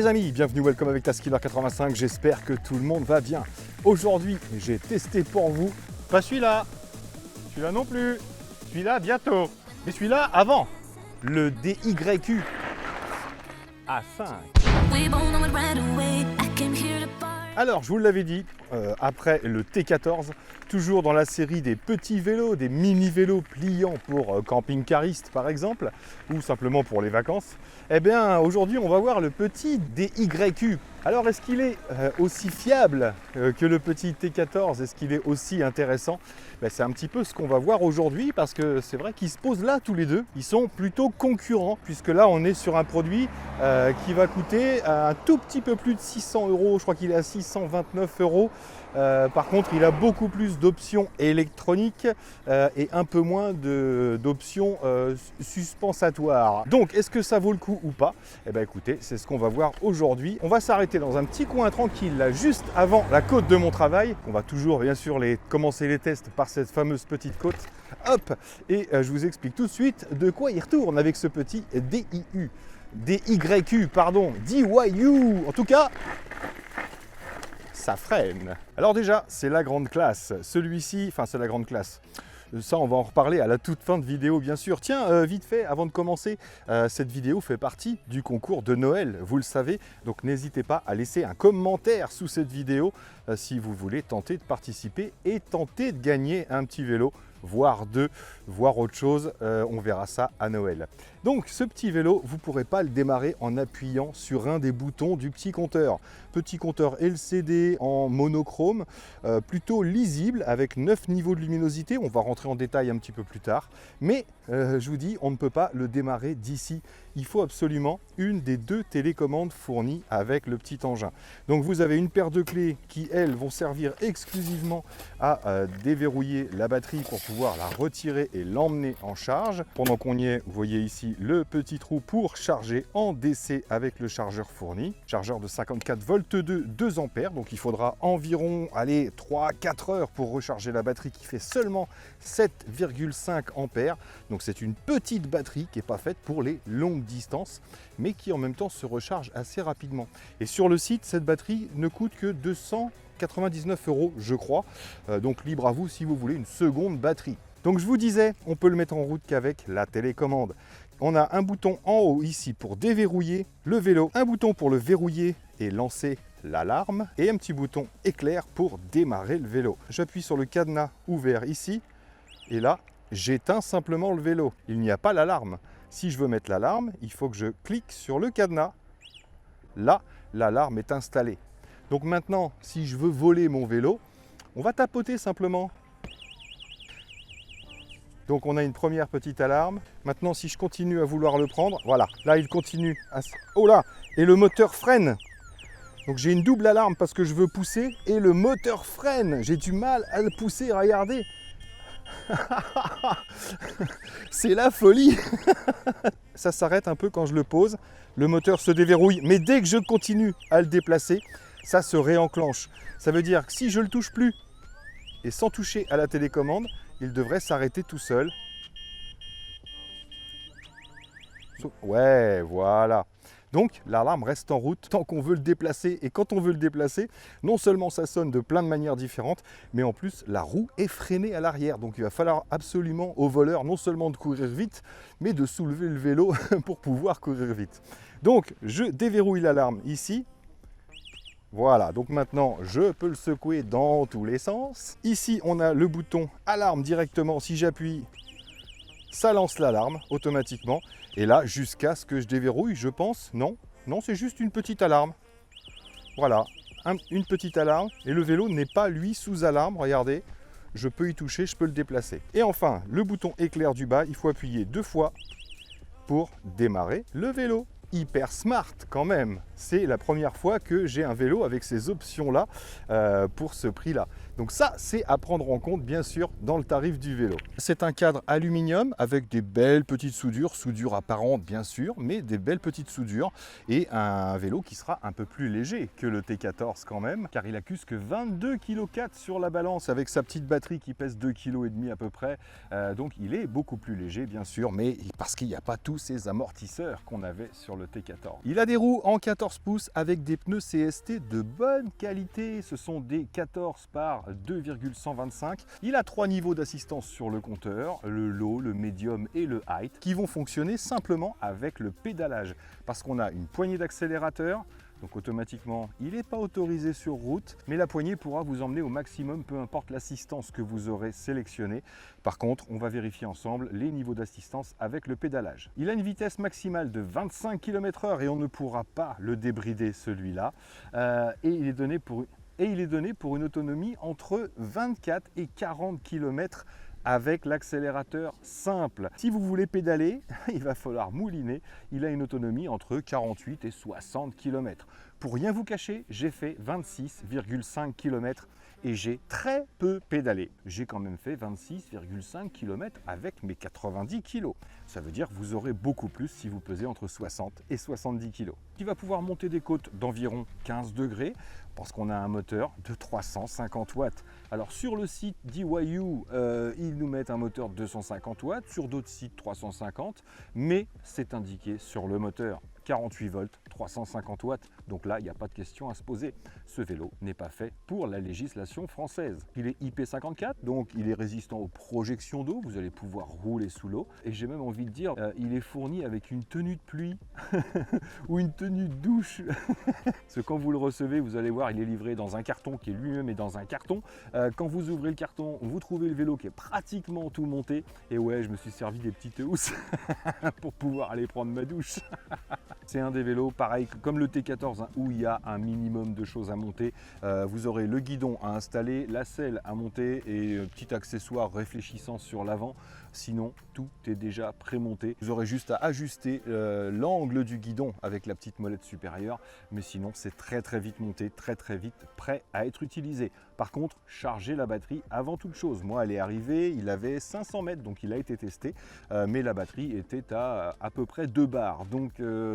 amis, bienvenue, welcome avec Taskiller85, j'espère que tout le monde va bien. Aujourd'hui, j'ai testé pour vous, pas celui-là non plus, celui-là bientôt, mais celui-là avant, le DYU A5. Alors, je vous l'avais dit, après le T14, toujours dans la série des petits vélos, des mini-vélos pliants pour camping-caristes par exemple, ou simplement pour les vacances, eh bien aujourd'hui on va voir le petit DYU. Alors est-ce qu'il est aussi fiable que le petit T14? Est-ce qu'il est aussi intéressant? C'est un petit peu ce qu'on va voir aujourd'hui parce que c'est vrai qu'ils se posent là tous les deux. Ils sont plutôt concurrents puisque là on est sur un produit qui va coûter un tout petit peu plus de 600 €. Je crois qu'il est à 629 €. Par contre, il a beaucoup plus d'options électroniques et un peu moins d'options suspensatoires. Donc, est-ce que ça vaut le coup ou pas? Eh bien, écoutez, c'est ce qu'on va voir aujourd'hui. On va s'arrêter dans un petit coin tranquille, là, juste avant la côte de mon travail. On va toujours, bien sûr, commencer les tests par cette fameuse petite côte. Hop! Et je vous explique tout de suite de quoi il retourne avec ce petit DYU. DYU, pardon, DYU. En tout cas, ça freine. Alors déjà, c'est la grande classe. Celui-ci, enfin c'est la grande classe. Ça, on va en reparler à la toute fin de vidéo, bien sûr. Tiens, vite fait, avant de commencer, cette vidéo fait partie du concours de Noël, vous le savez. Donc n'hésitez pas à laisser un commentaire sous cette vidéo si vous voulez tenter de participer et tenter de gagner un petit vélo, voire deux, voire autre chose. On verra ça à Noël. Donc ce petit vélo, vous ne pourrez pas le démarrer en appuyant sur un des boutons du petit compteur. Petit compteur LCD en monochrome, plutôt lisible avec 9 niveaux de luminosité. On va rentrer en détail un petit peu plus tard. Mais je vous dis, on ne peut pas le démarrer d'ici. Il faut absolument une des deux télécommandes fournies avec le petit engin. Donc vous avez une paire de clés qui, elles, vont servir exclusivement à déverrouiller la batterie pour pouvoir la retirer et l'emmener en charge. Pendant qu'on y est, vous voyez ici le petit trou pour charger en DC avec le chargeur fourni. Chargeur de 54 volts 2 ampères, donc il faudra environ 3-4 heures pour recharger la batterie qui fait seulement 7,5 ampères. Donc c'est une petite batterie qui n'est pas faite pour les longues distances, mais qui en même temps se recharge assez rapidement. Et sur le site, cette batterie ne coûte que 299 €, je crois. Donc libre à vous si vous voulez une seconde batterie. Donc je vous disais, on peut le mettre en route qu'avec la télécommande. On a un bouton en haut ici pour déverrouiller le vélo, un bouton pour le verrouiller et lancer l'alarme, et un petit bouton éclair pour démarrer le vélo. J'appuie sur le cadenas ouvert ici, et là, j'éteins simplement le vélo. Il n'y a pas l'alarme. Si je veux mettre l'alarme, il faut que je clique sur le cadenas. Là, l'alarme est installée. Donc maintenant, si je veux voler mon vélo, on va tapoter simplement. Donc on a une première petite alarme. Maintenant, si je continue à vouloir le prendre, voilà, là il continue à... Oh là! Et le moteur freine. Donc j'ai une double alarme parce que je veux pousser et le moteur freine. J'ai du mal à le pousser, regardez. C'est la folie. Ça s'arrête un peu quand je le pose. Le moteur se déverrouille, mais dès que je continue à le déplacer, ça se réenclenche. Ça veut dire que si je ne le touche plus et sans toucher à la télécommande, il devrait s'arrêter tout seul. Ouais, voilà. Donc l'alarme reste en route tant qu'on veut le déplacer, et quand on veut le déplacer, non seulement ça sonne de plein de manières différentes, mais en plus la roue est freinée à l'arrière. Donc il va falloir absolument au voleur non seulement de courir vite, mais de soulever le vélo pour pouvoir courir vite. Donc je déverrouille l'alarme ici. Voilà, donc maintenant je peux le secouer dans tous les sens. Ici on a le bouton alarme directement, si j'appuie, ça lance l'alarme automatiquement. Et là, jusqu'à ce que je déverrouille, je pense, non, c'est juste une petite alarme. Voilà, une petite alarme. Et le vélo n'est pas, lui, sous alarme. Regardez, je peux y toucher, je peux le déplacer. Et enfin, le bouton éclair du bas, il faut appuyer 2 fois pour démarrer le vélo. Hyper smart quand même. C'est la première fois que j'ai un vélo avec ces options-là pour ce prix-là. Donc ça, c'est à prendre en compte, bien sûr, dans le tarif du vélo. C'est un cadre aluminium avec des belles petites soudures apparentes, bien sûr, mais des belles petites soudures, et un vélo qui sera un peu plus léger que le T14 quand même, car il accuse que 22,4 kg sur la balance avec sa petite batterie qui pèse 2,5 kg à peu près. Donc il est beaucoup plus léger, bien sûr, mais parce qu'il n'y a pas tous ces amortisseurs qu'on avait sur le T14. Il a des roues en 14 pouces avec des pneus CST de bonne qualité. Ce sont des 14 par 2,125. Il a 3 niveaux d'assistance sur le compteur, le low, le medium et le high, qui vont fonctionner simplement avec le pédalage. Parce qu'on a une poignée d'accélérateur. Donc automatiquement, il n'est pas autorisé sur route, mais la poignée pourra vous emmener au maximum, peu importe l'assistance que vous aurez sélectionnée. Par contre, on va vérifier ensemble les niveaux d'assistance avec le pédalage. Il a une vitesse maximale de 25 km/h et on ne pourra pas le débrider celui-là. Et il est donné pour une autonomie entre 24 et 40 km avec l'accélérateur simple. Si vous voulez pédaler, il va falloir mouliner. Il a une autonomie entre 48 et 60 km. Pour rien vous cacher, j'ai fait 26,5 km et j'ai très peu pédalé. J'ai quand même fait 26,5 km avec mes 90 kg. Ça veut dire que vous aurez beaucoup plus si vous pesez entre 60 et 70 kg. Il va pouvoir monter des côtes d'environ 15 degrés parce qu'on a un moteur de 350 watts. Alors sur le site DYU, ils nous mettent un moteur de 250 watts, sur d'autres sites 350, mais c'est indiqué sur le moteur. 48 volts, 350 watts. Donc là, il n'y a pas de question à se poser. Ce vélo n'est pas fait pour la législation française. Il est IP54, donc il est résistant aux projections d'eau. Vous allez pouvoir rouler sous l'eau. Et j'ai même envie de dire, il est fourni avec une tenue de pluie ou une tenue de douche. Parce que quand vous le recevez, vous allez voir, il est livré dans un carton qui est lui-même est dans un carton. Quand vous ouvrez le carton, vous trouvez le vélo qui est pratiquement tout monté. Et ouais, je me suis servi des petites housses pour pouvoir aller prendre ma douche. C'est un des vélos, pareil comme le T14, hein, où il y a un minimum de choses à monter. Vous aurez le guidon à installer, la selle à monter et petit accessoire réfléchissant sur l'avant. Sinon, tout est déjà prémonté. Vous aurez juste à ajuster l'angle du guidon avec la petite molette supérieure. Mais sinon, c'est très vite monté, très vite prêt à être utilisé. Par contre, chargez la batterie avant toute chose. Moi, elle est arrivée, il avait 500 mètres, donc il a été testé. Mais la batterie était à peu près 2 bars. Donc,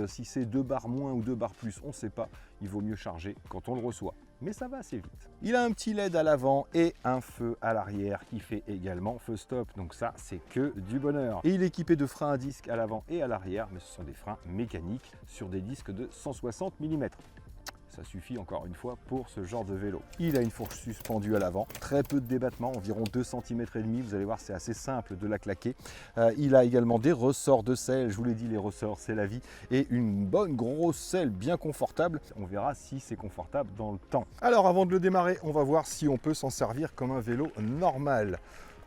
si c'est 2 bars moins ou 2 bars plus, on ne sait pas. Il vaut mieux charger quand on le reçoit. Mais ça va assez vite. Il a un petit LED à l'avant et un feu à l'arrière qui fait également feu stop. Donc ça, c'est que du bonheur. Et il est équipé de freins à disque à l'avant et à l'arrière, mais ce sont des freins mécaniques sur des disques de 160 mm. Ça suffit encore une fois pour ce genre de vélo. Il a une fourche suspendue à l'avant, très peu de débattement, environ 2 cm et demi. Vous allez voir, c'est assez simple de la claquer. Il a également des ressorts de selle. Je vous l'ai dit, les ressorts, c'est la vie. Et une bonne grosse selle bien confortable. On verra si c'est confortable dans le temps. Alors, avant de le démarrer, on va voir si on peut s'en servir comme un vélo normal.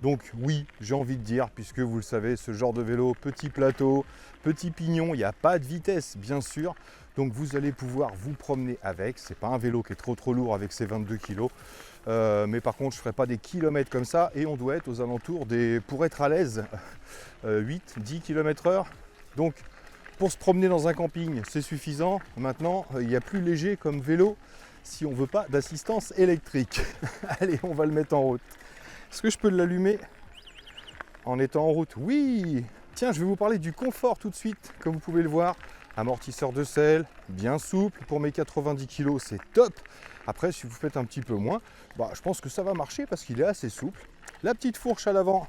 Donc oui, j'ai envie de dire, puisque vous le savez, ce genre de vélo, petit plateau, petit pignon, il n'y a pas de vitesse, bien sûr. Donc vous allez pouvoir vous promener avec. C'est pas un vélo qui est trop lourd avec ses 22 kg. Mais par contre, je ne ferai pas des kilomètres comme ça. Et on doit être aux alentours des, pour être à l'aise, 8-10 km/h. Donc pour se promener dans un camping, c'est suffisant. Maintenant, il y a plus léger comme vélo si on ne veut pas d'assistance électrique. Allez, on va le mettre en route. Est-ce que je peux l'allumer en étant en route? Oui! Tiens, je vais vous parler du confort tout de suite, comme vous pouvez le voir. Amortisseur de selle, bien souple, pour mes 90 kg, c'est top. Après, si vous faites un petit peu moins, je pense que ça va marcher parce qu'il est assez souple. La petite fourche à l'avant,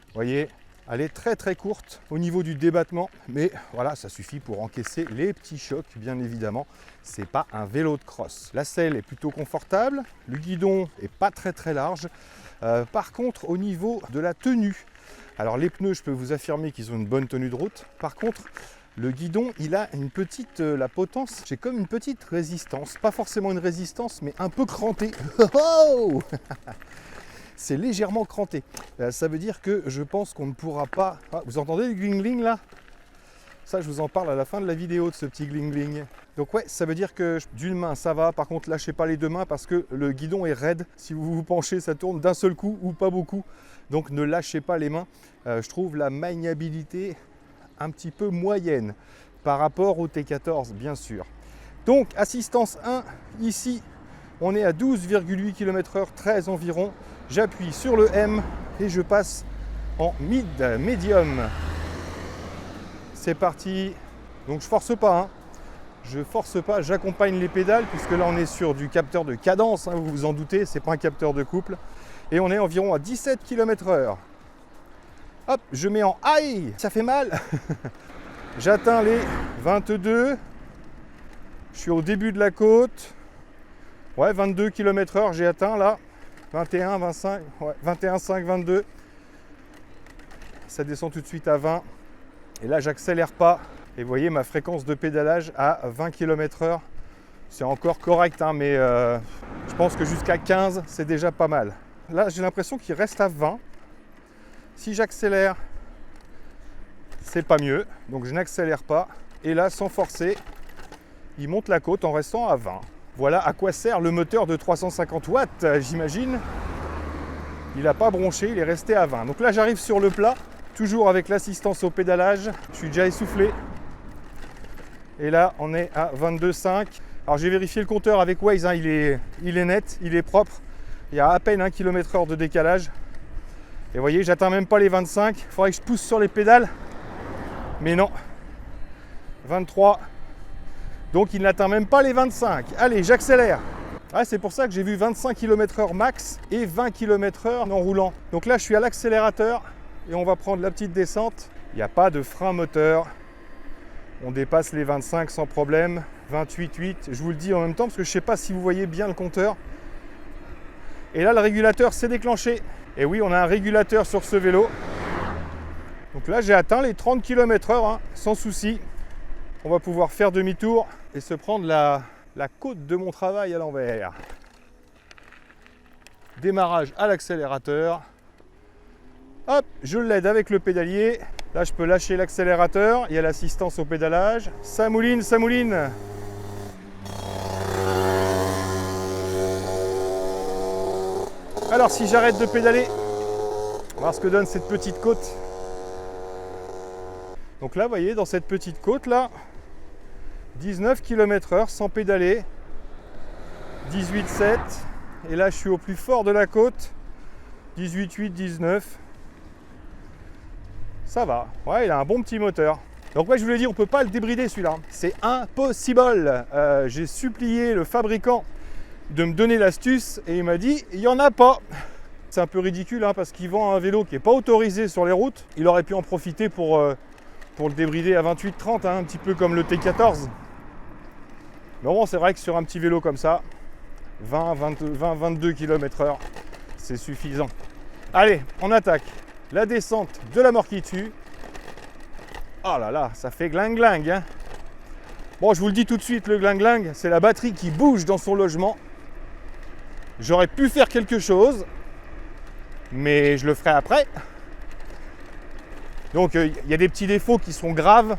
vous voyez, elle est très courte au niveau du débattement, mais voilà, ça suffit pour encaisser les petits chocs, bien évidemment. C'est pas un vélo de cross. La selle est plutôt confortable, le guidon est pas très large. Par contre, au niveau de la tenue, alors les pneus, je peux vous affirmer qu'ils ont une bonne tenue de route. Par contre, le guidon, il a une petite, la potence, j'ai comme une petite résistance. Pas forcément une résistance, mais un peu cranté. Oh c'est légèrement cranté. Ça veut dire que je pense qu'on ne pourra pas... Ah, vous entendez le gling-gling là? Ça, je vous en parle à la fin de la vidéo de ce petit gling-gling. Donc ouais, ça veut dire que d'une main, ça va. Par contre, lâchez pas les deux mains parce que le guidon est raide. Si vous vous penchez, ça tourne d'un seul coup ou pas beaucoup. Donc ne lâchez pas les mains. Je trouve la maniabilité un petit peu moyenne par rapport au T14, bien sûr. Donc, assistance 1, ici, on est à 12,8 km/h, 13 environ. J'appuie sur le M et je passe en medium. C'est parti. Donc, je force pas, hein. Je force pas, j'accompagne les pédales puisque là, on est sur du capteur de cadence, hein, vous vous en doutez, c'est pas un capteur de couple. Et on est environ à 17 km/h. Hop, je mets en high, ça fait mal. J'atteins les 22. Je suis au début de la côte. Ouais, 22 km/h j'ai atteint là. 21, 25, ouais, 21, 5, 22. Ça descend tout de suite à 20. Et là, j'accélère pas. Et vous voyez ma fréquence de pédalage à 20 km/h. C'est encore correct, hein, mais je pense que jusqu'à 15, c'est déjà pas mal. Là, j'ai l'impression qu'il reste à 20. Si j'accélère, c'est pas mieux. Donc je n'accélère pas. Et là, sans forcer, il monte la côte en restant à 20. Voilà à quoi sert le moteur de 350 watts, j'imagine. Il n'a pas bronché, il est resté à 20. Donc là, j'arrive sur le plat, toujours avec l'assistance au pédalage. Je suis déjà essoufflé. Et là, on est à 22,5. Alors j'ai vérifié le compteur avec Waze, hein, il est net, il est propre. Il y a à peine 1 km/h de décalage. Et vous voyez, j'atteins même pas les 25. Il faudrait que je pousse sur les pédales. Mais non. 23. Donc il n'atteint même pas les 25. Allez, j'accélère. Ah, c'est pour ça que j'ai vu 25 km/h max et 20 km/h en roulant. Donc là, je suis à l'accélérateur et on va prendre la petite descente. Il n'y a pas de frein moteur. On dépasse les 25 sans problème. 28,8. Je vous le dis en même temps parce que je ne sais pas si vous voyez bien le compteur. Et là, le régulateur s'est déclenché. Et oui, on a un régulateur sur ce vélo. Donc là, j'ai atteint les 30 km/h hein, sans souci. On va pouvoir faire demi-tour et se prendre la côte de mon travail à l'envers. Démarrage à l'accélérateur. Hop, je l'aide avec le pédalier. Là, je peux lâcher l'accélérateur. Il y a l'assistance au pédalage. Ça mouline, ça mouline. Alors, si j'arrête de pédaler, on va voir ce que donne cette petite côte. Donc là, vous voyez, dans cette petite côte là, 19 km/h sans pédaler, 18,7. Et là, je suis au plus fort de la côte, 18,8, 19. Ça va, ouais, il a un bon petit moteur. Donc ouais, je voulais dire, on ne peut pas le débrider celui-là. C'est impossible. J'ai supplié le fabricant de me donner l'astuce et il m'a dit, il n'y en a pas. C'est un peu ridicule hein, parce qu'il vend un vélo qui n'est pas autorisé sur les routes. Il aurait pu en profiter pour le débrider à 28-30, hein, un petit peu comme le T14. Mais bon, c'est vrai que sur un petit vélo comme ça, 20-22 km/h, c'est suffisant. Allez, on attaque la descente de la mort qui tue. Oh là là, ça fait gling-gling. Hein. Bon, je vous le dis tout de suite, le gling-gling, c'est la batterie qui bouge dans son logement. J'aurais pu faire quelque chose, mais je le ferai après. Donc, il y a des petits défauts qui sont graves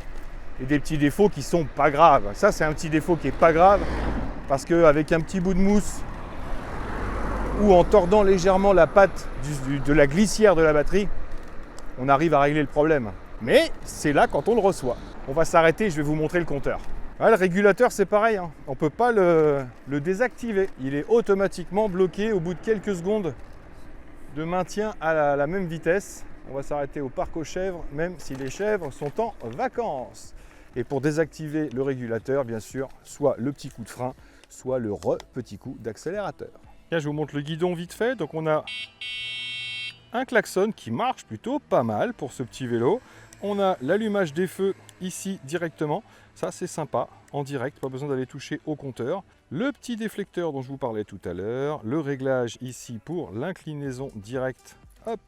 et des petits défauts qui sont pas graves. Ça, c'est un petit défaut qui est pas grave parce qu'avec un petit bout de mousse ou en tordant légèrement la patte de la glissière de la batterie, on arrive à régler le problème. Mais c'est là quand on le reçoit. On va s'arrêter, je vais vous montrer le compteur. Ah, le régulateur, c'est pareil, hein. On ne peut pas le désactiver. Il est automatiquement bloqué au bout de quelques secondes de maintien à la même vitesse. On va s'arrêter au parc aux chèvres, même si les chèvres sont en vacances. Et pour désactiver le régulateur, bien sûr, soit le petit coup de frein, soit le petit coup d'accélérateur. Là, je vous montre le guidon vite fait. Donc on a un klaxon qui marche plutôt pas mal pour ce petit vélo. On a l'allumage des feux ici directement. Ça, c'est sympa, en direct, pas besoin d'aller toucher au compteur. Le petit déflecteur dont je vous parlais tout à l'heure. Le réglage ici pour l'inclinaison directe. Hop,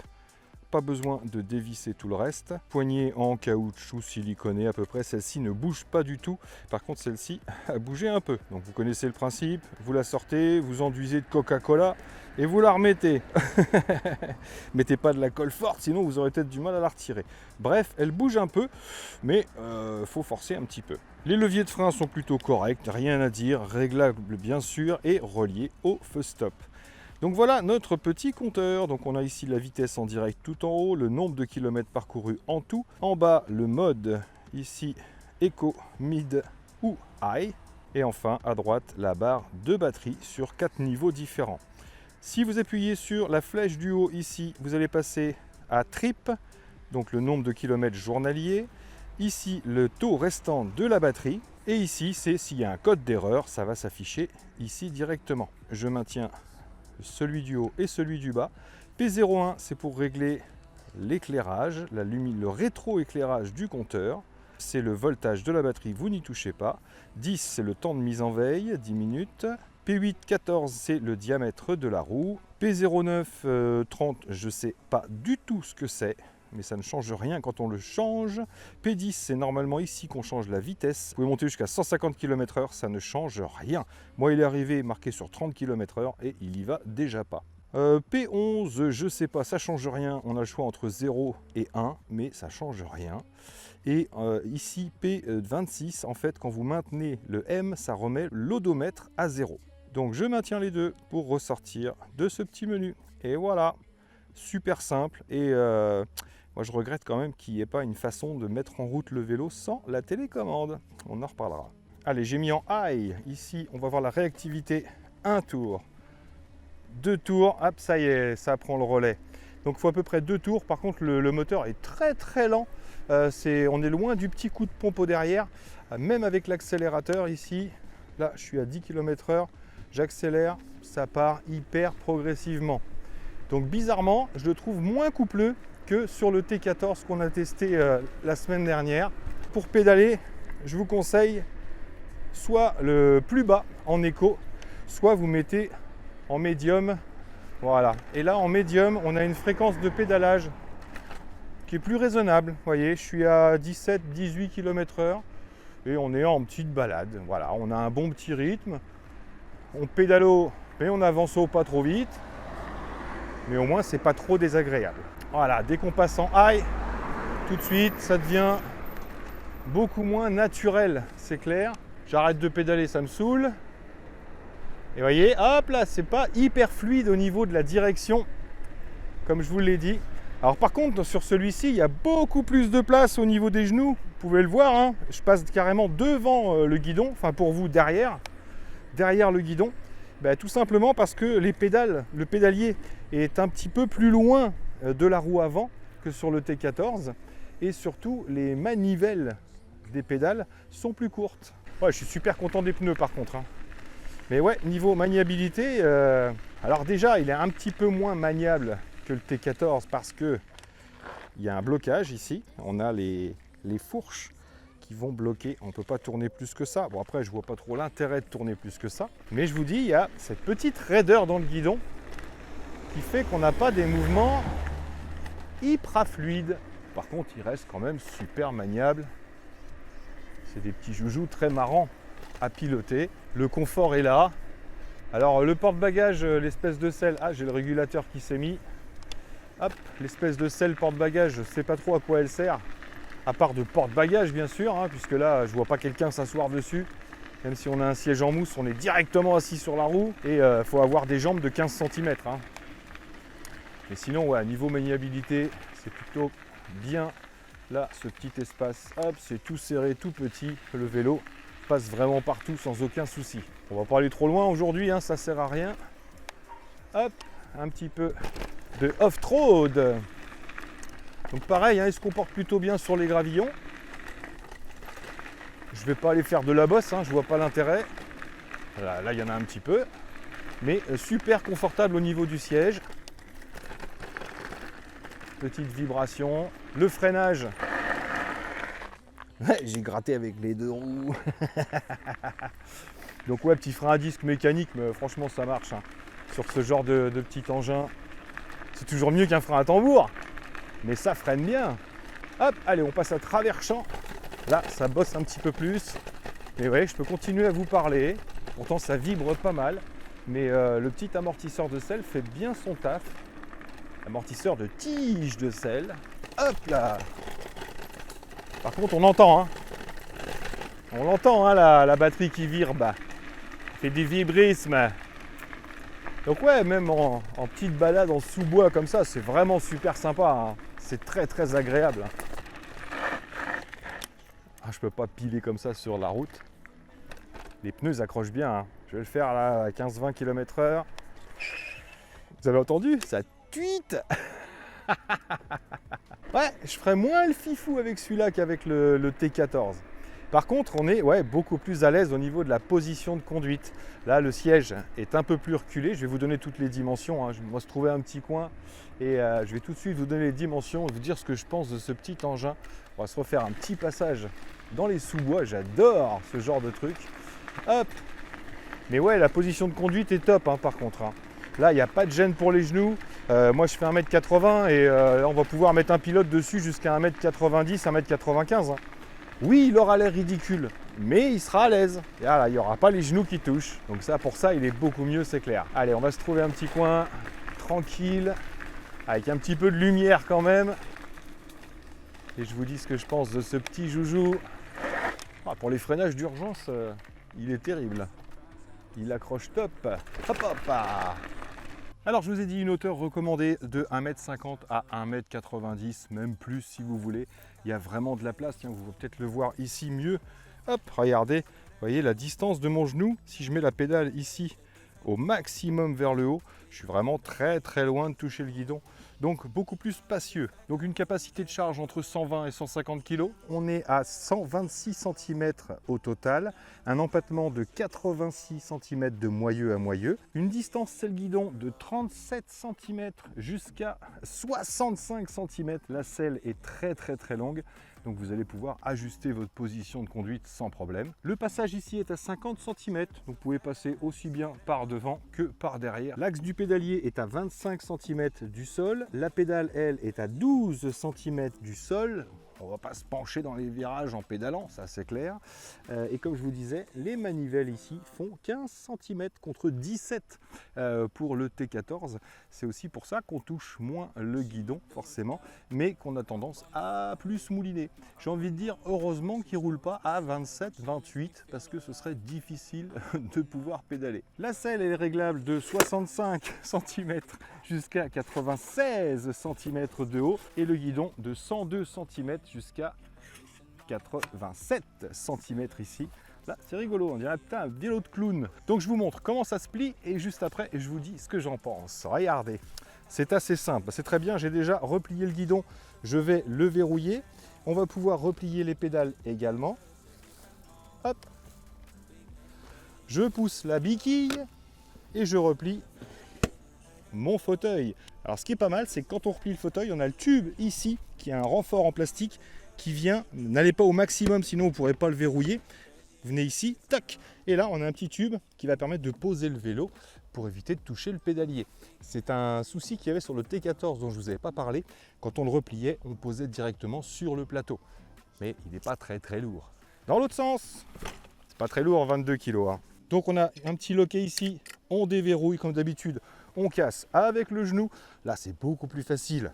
pas besoin de dévisser tout le reste. Poignée en caoutchouc siliconé à peu près. Celle-ci ne bouge pas du tout. Par contre, celle-ci a bougé un peu. Donc vous connaissez le principe. Vous la sortez, vous enduisez de Coca-Cola et vous la remettez. Mettez pas de la colle forte, sinon vous aurez peut-être du mal à la retirer. Bref, elle bouge un peu, mais faut forcer un petit peu. Les leviers de frein sont plutôt corrects, rien à dire, réglables bien sûr et reliés au feu stop. Donc voilà notre petit compteur. Donc on a ici la vitesse en direct tout en haut, le nombre de kilomètres parcourus en tout. En bas, le mode ici Eco, Mid ou High. Et enfin, à droite, la barre de batterie sur 4 niveaux différents. Si vous appuyez sur la flèche du haut ici, vous allez passer à Trip, donc le nombre de kilomètres journaliers. Ici, le taux restant de la batterie. Et ici, c'est s'il y a un code d'erreur, ça va s'afficher ici directement. Je maintiens celui du haut et celui du bas. P01, c'est pour régler l'éclairage, le rétroéclairage du compteur. c'est le voltage de la batterie, vous n'y touchez pas. 10, c'est le temps de mise en veille, 10 minutes. P8, 14, c'est le diamètre de la roue. P09, 30, je ne sais pas du tout ce que c'est, mais ça ne change rien quand on le change. P10, c'est normalement ici qu'on change la vitesse. Vous pouvez monter jusqu'à 150 km/h, ça ne change rien. Moi, il est arrivé marqué sur 30 km/h et il y va déjà pas. P11, je sais pas, ça change rien. On a le choix entre 0 et 1, mais ça change rien. Et ici, P26, en fait, quand vous maintenez le M, ça remet l'odomètre à 0. Donc je maintiens les deux pour ressortir de ce petit menu. Et voilà, super simple. Et moi je regrette quand même qu'il n'y ait pas une façon de mettre en route le vélo sans la télécommande. On en reparlera. Allez, j'ai mis en high. Ici, on va voir la réactivité. 1 tour, 2 tours, hop, ça y est, ça prend le relais. Donc il faut à peu près 2 tours. Par contre, le moteur est très lent. On est loin du petit coup de pompe au derrière. Même avec l'accélérateur ici, là je suis à 10 km/h. J'accélère, ça part hyper progressivement. Donc bizarrement, je le trouve moins coupleux que sur le T14 qu'on a testé la semaine dernière. Pour pédaler, je vous conseille soit le plus bas en éco, soit vous mettez en médium. Voilà. Et là en médium, on a une fréquence de pédalage qui est plus raisonnable. Vous voyez, je suis à 17-18 km/h et on est en petite balade. Voilà, on a un bon petit rythme. On pédale haut, mais on avance haut pas trop vite. Mais au moins, c'est pas trop désagréable. Voilà, dès qu'on passe en high, tout de suite, ça devient beaucoup moins naturel, c'est clair. J'arrête de pédaler, ça me saoule. Et vous voyez, hop là, c'est pas hyper fluide au niveau de la direction, comme je vous l'ai dit. Alors par contre, sur celui-ci, il y a beaucoup plus de place au niveau des genoux. Vous pouvez le voir, hein, je passe carrément devant le guidon, enfin pour vous derrière le guidon, tout simplement parce que le pédalier est un petit peu plus loin de la roue avant que sur le T14 et surtout les manivelles des pédales sont plus courtes. Ouais, je suis super content des pneus par contre, hein. Mais ouais, niveau maniabilité, alors déjà il est un petit peu moins maniable que le T14 parce que il y a un blocage ici, on a les fourches qui vont bloquer, on ne peut pas tourner plus que ça. Bon après je vois pas trop l'intérêt de tourner plus que ça, mais je vous dis, il y a cette petite raideur dans le guidon qui fait qu'on n'a pas des mouvements hyper fluides. Par contre il reste quand même super maniable. C'est des petits joujoux très marrants à piloter. Le confort est là. Alors le porte-bagages, l'espèce de selle, j'ai le régulateur qui s'est mis. Hop, l'espèce de selle porte-bagages, je ne sais pas trop à quoi elle sert. À part de porte-bagages bien sûr, hein, puisque là je vois pas quelqu'un s'asseoir dessus. Même si on a un siège en mousse, on est directement assis sur la roue et il faut avoir des jambes de 15 cm. Hein. Mais sinon, ouais, niveau maniabilité, c'est plutôt bien. Là, ce petit espace, hop, c'est tout serré, tout petit. Le vélo passe vraiment partout sans aucun souci. On va pas aller trop loin aujourd'hui, hein, ça sert à rien. Hop, un petit peu de off-road. Donc pareil, hein, il se comporte plutôt bien sur les gravillons. Je vais pas aller faire de la bosse, hein, je vois pas l'intérêt. Là, il y en a un petit peu. Mais super confortable au niveau du siège. Petite vibration. Le freinage. Ouais, j'ai gratté avec les 2 roues. Donc ouais, petit frein à disque mécanique, mais franchement ça marche. Hein. Sur ce genre de petit engin, c'est toujours mieux qu'un frein à tambour. Mais ça freine bien. Hop, allez, on passe à travers champ. Là, ça bosse un petit peu plus. Mais ouais, je peux continuer à vous parler. Pourtant, ça vibre pas mal. Mais le petit amortisseur de selle fait bien son taf. Amortisseur de tige de selle. Hop là. Par contre, on entend. Hein. On l'entend, hein, la batterie qui vibre. Fait des vibrismes. Donc ouais, même en petite balade en sous-bois comme ça, c'est vraiment super sympa. Hein. C'est très agréable. Je peux pas piler comme ça sur la route. Les pneus accrochent bien. Hein. Je vais le faire là à 15-20 km/h. Vous avez entendu? Ça tweet. Ouais, je ferais moins le fifou avec celui-là qu'avec le T14. Par contre, on est beaucoup plus à l'aise au niveau de la position de conduite. Là, le siège est un peu plus reculé. Je vais vous donner toutes les dimensions, hein. On va se trouver un petit coin et je vais tout de suite vous donner les dimensions, vous dire ce que je pense de ce petit engin. On va se refaire un petit passage dans les sous-bois. J'adore ce genre de truc. Hop! Mais ouais, la position de conduite est top, hein, par contre, hein. Là, il n'y a pas de gêne pour les genoux. Moi, je fais 1m80 et là, on va pouvoir mettre un pilote dessus jusqu'à 1m90, 1m95. Hein. Oui, il aura l'air ridicule, mais il sera à l'aise. Et là, il n'y aura pas les genoux qui touchent. Donc ça, pour ça, il est beaucoup mieux, c'est clair. Allez, on va se trouver un petit coin tranquille, avec un petit peu de lumière quand même. Et je vous dis ce que je pense de ce petit joujou. Ah, pour les freinages d'urgence, il est terrible. Il accroche top. Hop hop. Alors je vous ai dit une hauteur recommandée de 1m50 à 1m90, même plus si vous voulez. Il y a vraiment de la place, tiens, vous pouvez peut-être le voir ici mieux. Hop, regardez, vous voyez la distance de mon genou. Si je mets la pédale ici au maximum vers le haut, je suis vraiment très loin de toucher le guidon. Donc beaucoup plus spacieux. Donc une capacité de charge entre 120 et 150 kg. On est à 126 cm au total. Un empattement de 86 cm de moyeu à moyeu. Une distance selle guidon de 37 cm jusqu'à 65 cm. La selle est très longue. Donc vous allez pouvoir ajuster votre position de conduite sans problème. Le passage ici est à 50 cm, donc vous pouvez passer aussi bien par devant que par derrière. L'axe du pédalier est à 25 cm du sol. La pédale, elle, est à 12 cm du sol. On ne va pas se pencher dans les virages en pédalant, ça c'est clair. Et comme je vous disais, les manivelles ici font 15 cm contre 17 pour le T14. C'est aussi pour ça qu'on touche moins le guidon, forcément, mais qu'on a tendance à plus mouliner. J'ai envie de dire, heureusement qu'il ne roule pas à 27, 28, parce que ce serait difficile de pouvoir pédaler. La selle est réglable de 65 cm jusqu'à 96 cm de haut, et le guidon de 102 cm jusqu'à 87 cm ici. Là, c'est rigolo, on dirait putain, un vélo de clown. Donc je vous montre comment ça se plie et juste après, je vous dis ce que j'en pense. Regardez, c'est assez simple, c'est très bien, j'ai déjà replié le guidon, je vais le verrouiller. On va pouvoir replier les pédales également. Hop. Je pousse la béquille et je replie mon fauteuil. Alors ce qui est pas mal, c'est que quand on replie le fauteuil, on a le tube ici qui a un renfort en plastique qui vient, n'allez pas au maximum sinon vous ne pourrez pas le verrouiller. Venez ici, tac, et là on a un petit tube qui va permettre de poser le vélo pour éviter de toucher le pédalier. C'est un souci qu'il y avait sur le T14 dont je ne vous avais pas parlé. Quand on le repliait, on le posait directement sur le plateau. Mais il n'est pas très lourd. Dans l'autre sens, c'est pas très lourd, 22 kg. Hein. Donc on a un petit loquet ici, on déverrouille comme d'habitude, on casse avec le genou. Là c'est beaucoup plus facile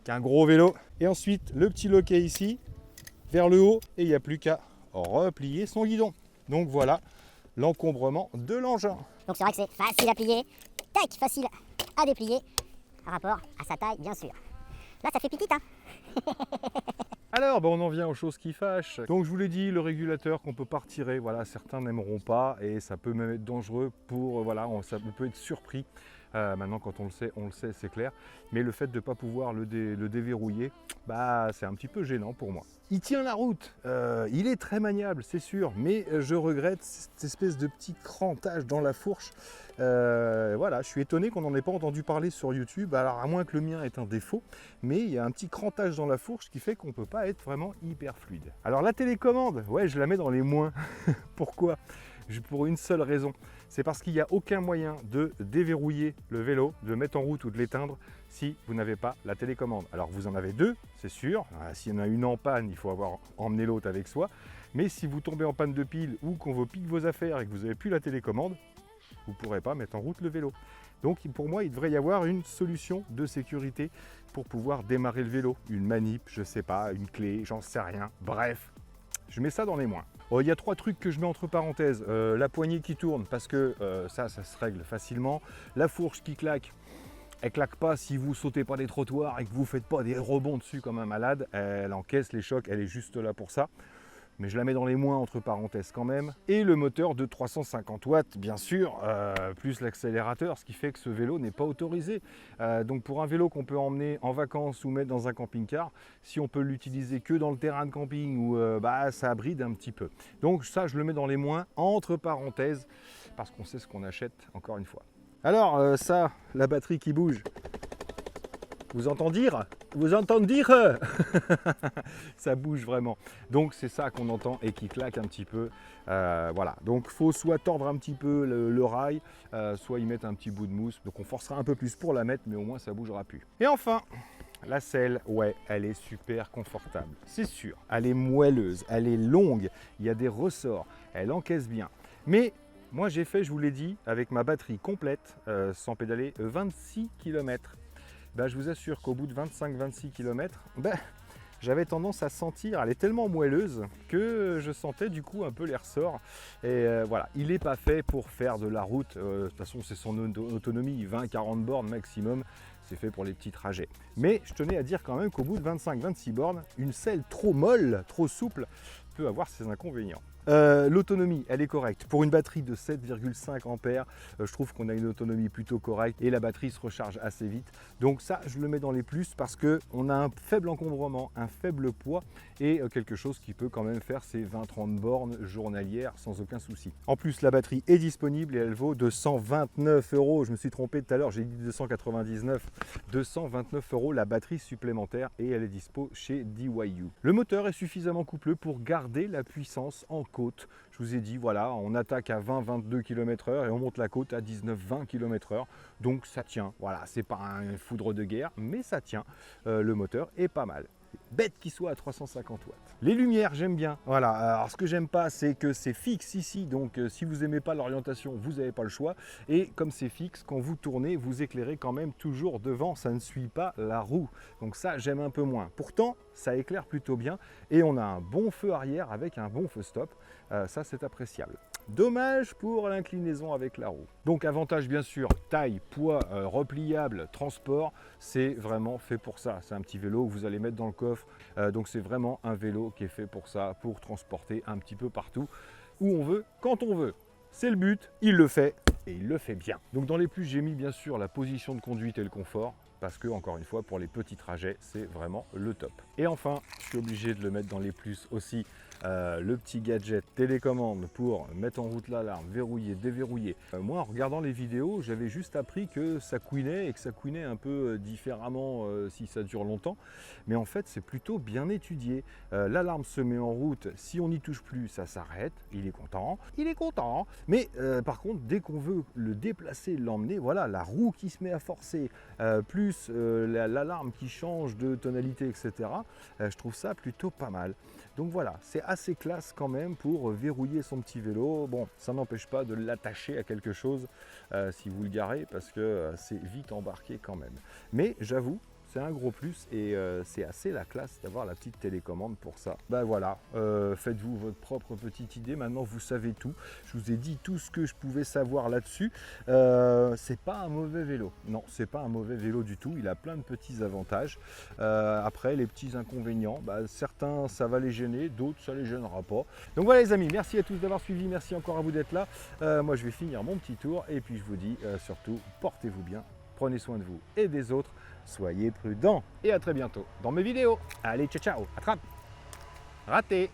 qu'un gros vélo. Et ensuite le petit loquet ici, vers le haut, et il n'y a plus qu'à replier son guidon. Donc voilà l'encombrement de l'engin. Donc c'est vrai que c'est facile à plier, tac, facile à déplier, par rapport à sa taille bien sûr. Là ça fait petit hein. Alors on en vient aux choses qui fâchent. Donc je vous l'ai dit, le régulateur qu'on peut pas retirer, voilà, certains n'aimeront pas et ça peut même être dangereux pour, voilà, ça peut être surpris. Maintenant quand on le sait, c'est clair. Mais le fait de ne pas pouvoir le déverrouiller, bah, c'est un petit peu gênant pour moi. Il tient la route, il est très maniable, c'est sûr, mais je regrette cette espèce de petit crantage dans la fourche. Voilà, je suis étonné qu'on n'en ait pas entendu parler sur YouTube, alors à moins que le mien ait un défaut, mais il y a un petit crantage dans la fourche qui fait qu'on ne peut pas être vraiment hyper fluide. Alors la télécommande, ouais, je la mets dans les moins. Pourquoi ? Pour une seule raison, c'est parce qu'il n'y a aucun moyen de déverrouiller le vélo, de le mettre en route ou de l'éteindre si vous n'avez pas la télécommande. Alors vous en avez deux, c'est sûr, s'il y en a une en panne, il faut avoir emmené l'autre avec soi, mais si vous tombez en panne de pile ou qu'on vous pique vos affaires et que vous n'avez plus la télécommande, vous ne pourrez pas mettre en route le vélo. Donc pour moi, il devrait y avoir une solution de sécurité pour pouvoir démarrer le vélo, une manip, je ne sais pas, une clé, j'en sais rien, bref, je mets ça dans les moins. Oh, il y a 3 trucs que je mets entre parenthèses. La poignée qui tourne, parce que ça se règle facilement. La fourche qui claque, elle claque pas si vous sautez pas des trottoirs et que vous faites pas des rebonds dessus comme un malade. Elle encaisse les chocs, elle est juste là pour ça. mais je la mets dans les moins entre parenthèses quand même. Et le moteur de 350 watts, bien sûr, plus l'accélérateur, ce qui fait que ce vélo n'est pas autorisé. Donc pour un vélo qu'on peut emmener en vacances ou mettre dans un camping-car, si on peut l'utiliser que dans le terrain de camping, ou ça bride un petit peu. Donc ça, je le mets dans les moins entre parenthèses, parce qu'on sait ce qu'on achète, encore une fois. Alors ça, la batterie qui bouge. Vous entendez dire? Vous entendez dire? Ça bouge vraiment. Donc c'est ça qu'on entend et qui claque un petit peu. Voilà. Donc faut soit tordre un petit peu le rail, soit y mettre un petit bout de mousse. Donc on forcera un peu plus pour la mettre, mais au moins ça bougera plus. Et enfin, la selle, ouais, elle est super confortable, c'est sûr. Elle est moelleuse, elle est longue, il y a des ressorts, elle encaisse bien. Mais moi j'ai fait, je vous l'ai dit, avec ma batterie complète, sans pédaler, 26 km. Ben, je vous assure qu'au bout de 25-26 km, j'avais tendance à sentir, elle est tellement moelleuse que je sentais du coup un peu les ressorts. Et voilà, il n'est pas fait pour faire de la route. De toute façon, c'est son autonomie, 20-40 bornes maximum. C'est fait pour les petits trajets. Mais je tenais à dire quand même qu'au bout de 25-26 bornes, une selle trop molle, trop souple, peut avoir ses inconvénients. L'autonomie, elle est correcte. Pour une batterie de 7,5 ampères, je trouve qu'on a une autonomie plutôt correcte et la batterie se recharge assez vite. Donc ça, je le mets dans les plus parce qu'on a un faible encombrement, un faible poids et quelque chose qui peut quand même faire ses 20-30 bornes journalières sans aucun souci. En plus, la batterie est disponible et elle vaut 229 €. Je me suis trompé tout à l'heure, j'ai dit 299. 229 € la batterie supplémentaire et elle est dispo chez DYU. Le moteur est suffisamment coupleux pour garder la puissance en côte. Je vous ai dit, voilà, on attaque à 20-22 km/h et on monte la côte à 19-20 km/h. Donc ça tient. Voilà, c'est pas un foudre de guerre, mais ça tient. Le moteur est pas mal. Bête qu'il soit à 350 watts. Les lumières, j'aime bien. Voilà. Alors ce que j'aime pas, c'est que c'est fixe ici. Donc si vous n'aimez pas l'orientation, vous n'avez pas le choix. Et comme c'est fixe, quand vous tournez, vous éclairez quand même toujours devant. Ça ne suit pas la roue. Donc ça, j'aime un peu moins. Pourtant, ça éclaire plutôt bien. Et on a un bon feu arrière avec un bon feu stop. Ça, c'est appréciable. Dommage pour l'inclinaison avec la roue. Donc avantage bien sûr, taille, poids, repliable, transport, c'est vraiment fait pour ça. C'est un petit vélo que vous allez mettre dans le coffre. Donc c'est vraiment un vélo qui est fait pour ça, pour transporter un petit peu partout, où on veut, quand on veut. C'est le but, il le fait et il le fait bien. Donc dans les plus, j'ai mis bien sûr la position de conduite et le confort. Parce que, encore une fois, pour les petits trajets, c'est vraiment le top. Et enfin, je suis obligé de le mettre dans les plus aussi, le petit gadget télécommande pour mettre en route l'alarme, verrouiller, déverrouiller. Moi, en regardant les vidéos, j'avais juste appris que ça couinait et que ça couinait un peu différemment si ça dure longtemps. Mais en fait, c'est plutôt bien étudié. L'alarme se met en route, si on n'y touche plus, ça s'arrête. Il est content, il est content. Mais par contre, dès qu'on veut le déplacer, l'emmener, voilà, la roue qui se met à forcer, plus l'alarme qui change de tonalité, etc. Je trouve ça plutôt pas mal. Donc voilà, c'est assez classe quand même pour verrouiller son petit vélo. Bon, ça n'empêche pas de l'attacher à quelque chose si vous le garez, parce que c'est vite embarqué quand même. Mais j'avoue, c'est un gros plus et c'est assez la classe d'avoir la petite télécommande pour ça. Ben voilà, faites-vous votre propre petite idée. Maintenant, vous savez tout. Je vous ai dit tout ce que je pouvais savoir là-dessus. C'est pas un mauvais vélo. Non, c'est pas un mauvais vélo du tout. Il a plein de petits avantages. Après, les petits inconvénients, certains, ça va les gêner, d'autres, ça les gênera pas. Donc voilà les amis, merci à tous d'avoir suivi. Merci encore à vous d'être là. Moi, je vais finir mon petit tour et puis je vous dis surtout, portez-vous bien. Prenez soin de vous et des autres. Soyez prudents et à très bientôt dans mes vidéos. Allez, ciao, ciao, attrape. Raté.